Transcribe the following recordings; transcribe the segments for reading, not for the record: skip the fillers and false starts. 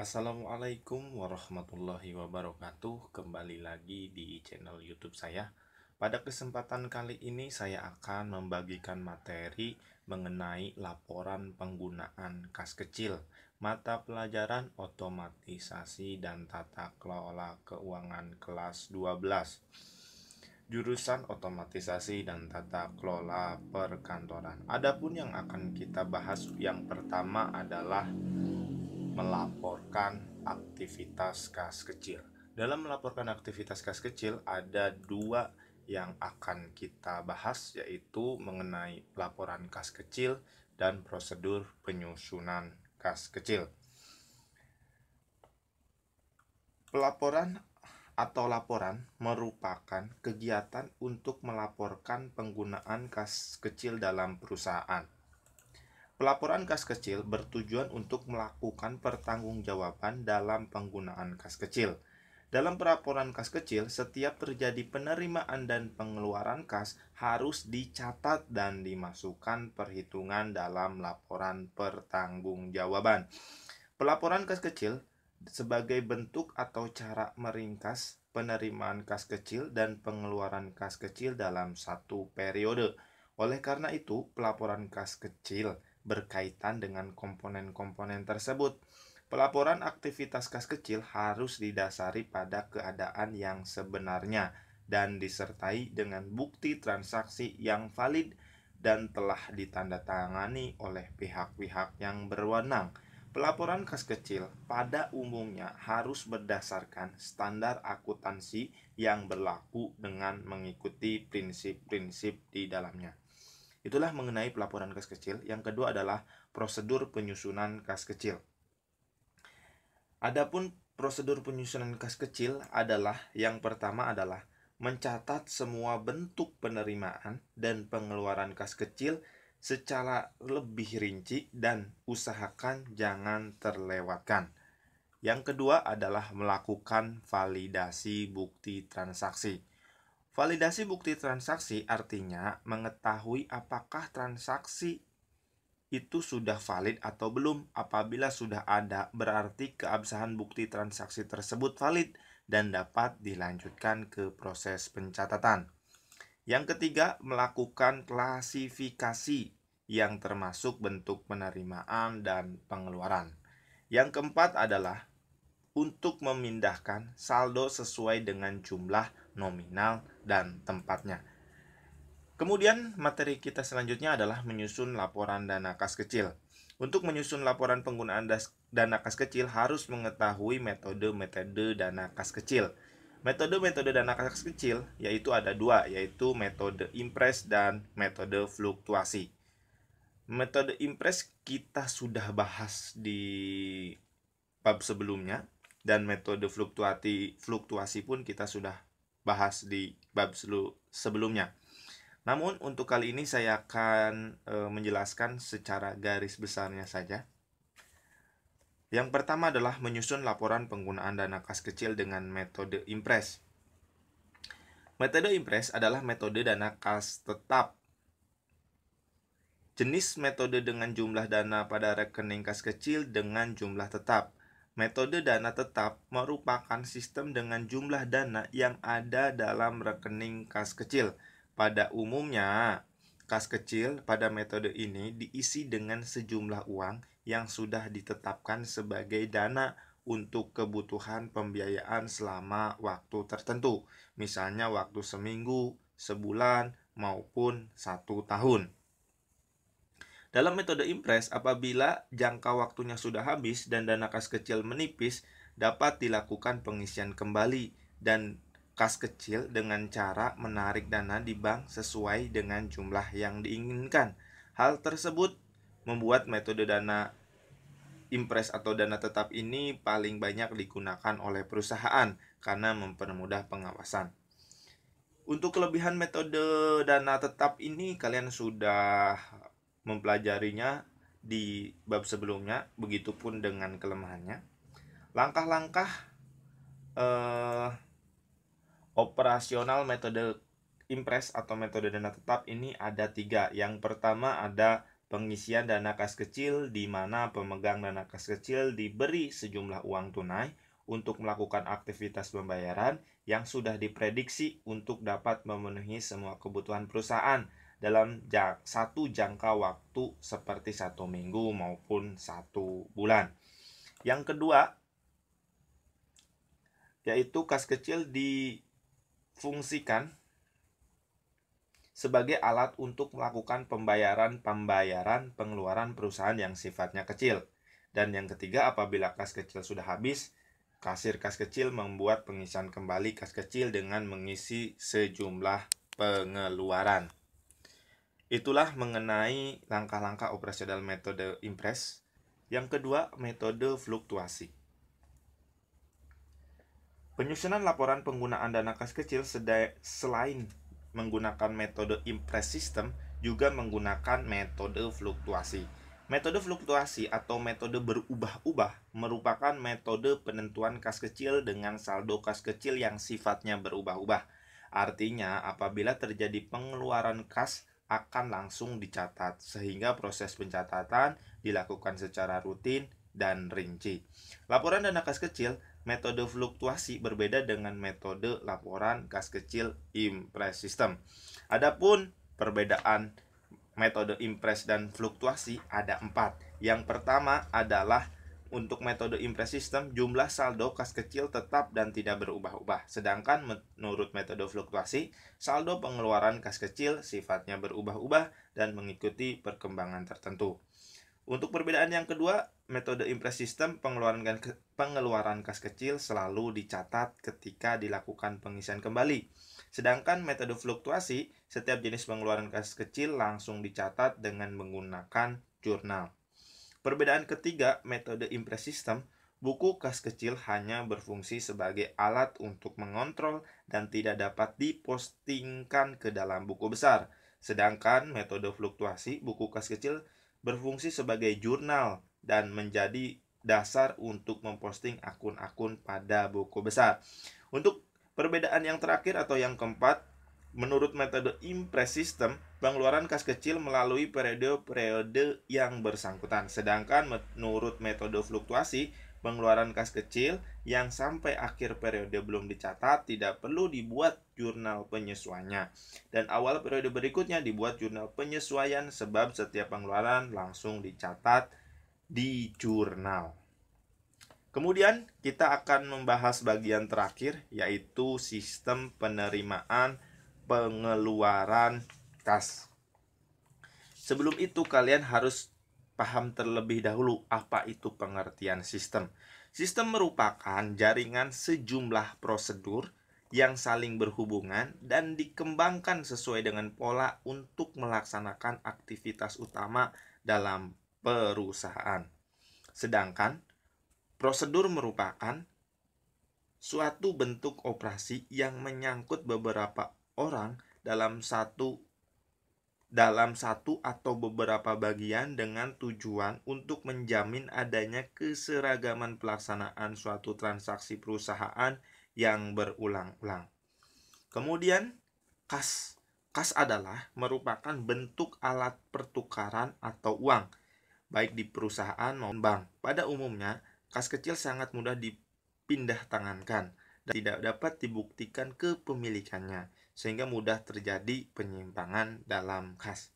Assalamualaikum warahmatullahi wabarakatuh. Kembali lagi di channel YouTube saya. Pada kesempatan kali ini saya akan membagikan materi mengenai laporan penggunaan kas kecil, mata pelajaran otomatisasi dan tata kelola keuangan kelas 12. Jurusan otomatisasi dan tata kelola perkantoran. Adapun yang akan kita bahas yang pertama adalah melaporkan aktivitas kas kecil. Dalam melaporkan aktivitas kas kecil ada dua yang akan kita bahas, yaitu mengenai laporan kas kecil dan prosedur penyusunan kas kecil. Pelaporan atau laporan merupakan kegiatan untuk melaporkan penggunaan kas kecil dalam perusahaan. Pelaporan kas kecil bertujuan untuk melakukan pertanggungjawaban dalam penggunaan kas kecil. Dalam pelaporan kas kecil, setiap terjadi penerimaan dan pengeluaran kas harus dicatat dan dimasukkan perhitungan dalam laporan pertanggungjawaban. Pelaporan kas kecil sebagai bentuk atau cara meringkas penerimaan kas kecil dan pengeluaran kas kecil dalam satu periode. Oleh karena itu, pelaporan kas kecil berkaitan dengan komponen-komponen tersebut. Pelaporan aktivitas kas kecil harus didasari pada keadaan yang sebenarnya dan disertai dengan bukti transaksi yang valid dan telah ditandatangani oleh pihak-pihak yang berwenang. Pelaporan kas kecil pada umumnya harus berdasarkan standar akuntansi yang berlaku dengan mengikuti prinsip-prinsip di dalamnya. Itulah mengenai pelaporan kas kecil. Yang kedua adalah prosedur penyusunan kas kecil. Adapun prosedur penyusunan kas kecil adalah yang pertama adalah mencatat semua bentuk penerimaan dan pengeluaran kas kecil secara lebih rinci dan usahakan jangan terlewatkan. Yang kedua adalah melakukan validasi bukti transaksi. Validasi bukti transaksi artinya mengetahui apakah transaksi itu sudah valid atau belum. Apabila sudah ada, berarti keabsahan bukti transaksi tersebut valid dan dapat dilanjutkan ke proses pencatatan. Yang ketiga, melakukan klasifikasi yang termasuk bentuk penerimaan dan pengeluaran. Yang keempat adalah untuk memindahkan saldo sesuai dengan jumlah nominal dan tempatnya. Kemudian materi kita selanjutnya adalah menyusun laporan dana kas kecil. Untuk menyusun laporan penggunaan dana kas kecil harus mengetahui metode-metode dana kas kecil. Metode-metode dana kas kecil yaitu ada dua, yaitu metode impres dan metode fluktuasi. Metode impres kita sudah bahas di bab sebelumnya, dan metode fluktuasi pun kita sudah bahas di bab sebelumnya. Namun untuk kali ini saya akan menjelaskan secara garis besarnya saja. Yang pertama adalah menyusun laporan penggunaan dana kas kecil dengan metode impres. Metode impres adalah metode dana kas tetap. Jenis metode dengan jumlah dana pada rekening kas kecil dengan jumlah tetap. Metode dana tetap merupakan sistem dengan jumlah dana yang ada dalam rekening kas kecil. Pada umumnya, kas kecil pada metode ini diisi dengan sejumlah uang yang sudah ditetapkan sebagai dana untuk kebutuhan pembiayaan selama waktu tertentu, misalnya waktu seminggu, sebulan, maupun 1 tahun. Dalam metode impres, apabila jangka waktunya sudah habis dan dana kas kecil menipis, dapat dilakukan pengisian kembali dan kas kecil dengan cara menarik dana di bank sesuai dengan jumlah yang diinginkan. Hal tersebut membuat metode dana impres atau dana tetap ini paling banyak digunakan oleh perusahaan karena mempermudah pengawasan. Untuk kelebihan metode dana tetap ini kalian sudah mempelajarinya di bab sebelumnya, begitupun dengan kelemahannya. Langkah-langkah operasional metode impres atau metode dana tetap ini ada 3. Yang pertama ada Pengisian dana kas kecil di mana pemegang dana kas kecil diberi sejumlah uang tunai untuk melakukan aktivitas pembayaran yang sudah diprediksi untuk dapat memenuhi semua kebutuhan perusahaan dalam satu jangka waktu seperti 1 minggu maupun 1 bulan. Yang kedua, yaitu kas kecil difungsikan sebagai alat untuk melakukan pembayaran pengeluaran perusahaan yang sifatnya kecil. Dan yang ketiga, apabila kas kecil sudah habis, kasir kas kecil membuat pengisian kembali kas kecil dengan mengisi sejumlah pengeluaran. Itulah mengenai langkah-langkah operasional metode Impress. Yang kedua, metode fluktuasi. Penyusunan laporan penggunaan dana kas kecil selain menggunakan metode Impress System juga menggunakan metode fluktuasi. Metode fluktuasi atau metode berubah-ubah merupakan metode penentuan kas kecil dengan saldo kas kecil yang sifatnya berubah-ubah. Artinya, apabila terjadi pengeluaran kas akan langsung dicatat, sehingga proses pencatatan dilakukan secara rutin dan rinci. Laporan dana kas kecil metode fluktuasi berbeda dengan metode laporan kas kecil Impress System. Adapun perbedaan metode Impress dan fluktuasi ada 4. Yang pertama adalah untuk metode Impress System, jumlah saldo kas kecil tetap dan tidak berubah-ubah. Sedangkan menurut metode fluktuasi, saldo pengeluaran kas kecil sifatnya berubah-ubah dan mengikuti perkembangan tertentu. Untuk perbedaan yang kedua, metode Impress System pengeluaran kas kecil selalu dicatat ketika dilakukan pengisian kembali. Sedangkan metode fluktuasi, setiap jenis pengeluaran kas kecil langsung dicatat dengan menggunakan jurnal. Perbedaan ketiga, metode Impress System, buku kas kecil hanya berfungsi sebagai alat untuk mengontrol dan tidak dapat dipostingkan ke dalam buku besar. Sedangkan metode fluktuasi, buku kas kecil berfungsi sebagai jurnal dan menjadi dasar untuk memposting akun-akun pada buku besar. Untuk perbedaan yang terakhir atau yang keempat, menurut metode Impress System, pengeluaran kas kecil melalui periode-periode yang bersangkutan. Sedangkan menurut metode fluktuasi, pengeluaran kas kecil yang sampai akhir periode belum dicatat tidak perlu dibuat jurnal penyesuaiannya. Dan awal periode berikutnya dibuat jurnal penyesuaian sebab setiap pengeluaran langsung dicatat di jurnal. Kemudian kita akan membahas bagian terakhir, yaitu sistem penerimaan pengeluaran kas. Sebelum itu kalian harus paham terlebih dahulu apa itu pengertian sistem. Sistem merupakan jaringan sejumlah prosedur yang saling berhubungan dan dikembangkan sesuai dengan pola untuk melaksanakan aktivitas utama dalam perusahaan. Sedangkan prosedur merupakan suatu bentuk operasi yang menyangkut beberapa orang dalam satu atau beberapa bagian dengan tujuan untuk menjamin adanya keseragaman pelaksanaan suatu transaksi perusahaan yang berulang-ulang. Kemudian, kas. Kas adalah merupakan bentuk alat pertukaran atau uang, baik di perusahaan maupun bank. Pada umumnya, kas kecil sangat mudah dipindah tangankan dan tidak dapat dibuktikan kepemilikannya, sehingga mudah terjadi penyimpangan dalam kas.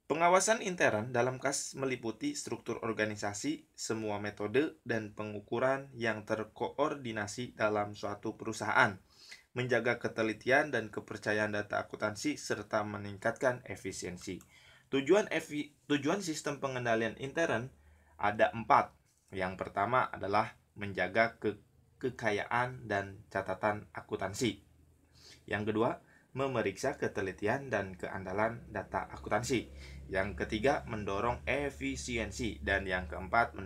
Pengawasan intern dalam kas meliputi struktur organisasi, semua metode, dan pengukuran yang terkoordinasi dalam suatu perusahaan, menjaga ketelitian dan kepercayaan data akuntansi, serta meningkatkan efisiensi. Tujuan sistem pengendalian intern ada 4. Yang pertama adalah menjaga kekayaan dan catatan akuntansi. Yang kedua, memeriksa ketelitian dan keandalan data akuntansi. Yang ketiga, mendorong efisiensi. Dan yang keempat,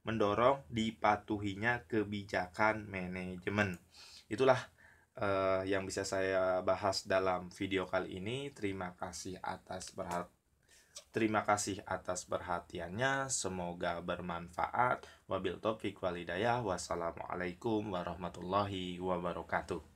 mendorong dipatuhinya kebijakan manajemen. Itulah yang bisa saya bahas dalam video kali ini. Terima kasih atas perhatiannya. Semoga bermanfaat. Wabil taufiq wal hidayah. Wassalamualaikum warahmatullahi wabarakatuh.